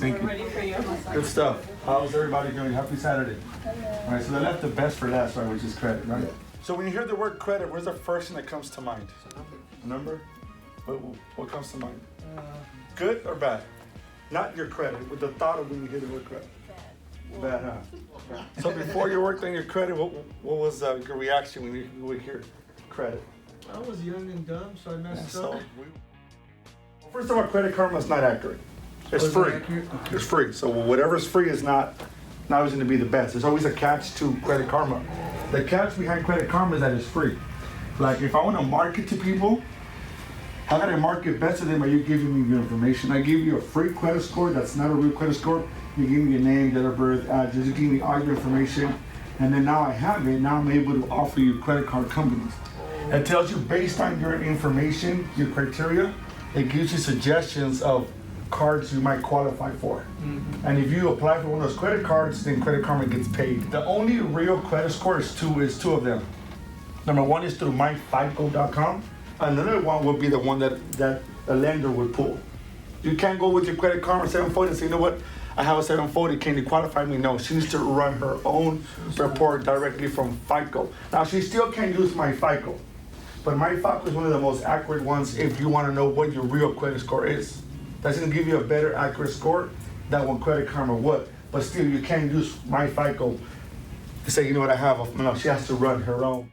Thank you. Ready for you. Good stuff. How's everybody doing? Happy Saturday. All right, so they left the best for last, right, which is credit, right? So when you hear the word credit, where's the first thing that comes to mind? Number? What comes to mind? Good or bad? Not your credit, with the thought of when you hear the word credit. Bad, huh? So before you worked on your credit, what was your reaction when you would hear credit? I was young and dumb, so I messed up. First of all, Credit Karma is not accurate. It's free. It's free. So whatever's free is not always going to be the best. There's always a catch to Credit Karma. The catch behind Credit Karma is that it's free. Like if I want to market to people, how can I market best to them? By you giving me your information. I give you a free credit score that's not a real credit score. You give me your name, date of birth, address. You give me all your information, and then now I have it. Now I'm able to offer you credit card companies. It tells you based on your information, your criteria. It gives you suggestions of cards you might qualify for. Mm-hmm. And if you apply for one of those credit cards, then Credit Karma gets paid. The only real credit score is two of them. Number one is through myfico.com. Another one would be the one that a lender would pull. You can't go with your Credit Karma 740 and say, you know what, I have a 740, can you qualify me? No, she needs to run her own report directly from FICO. Now, she still can't use my FICO. But my FICO is one of the most accurate ones if you want to know what your real credit score is. That's going to give you a better accurate score than what Credit Karma would. But still, you can't use my FICO to say, you know what, I have. No, she has to run her own.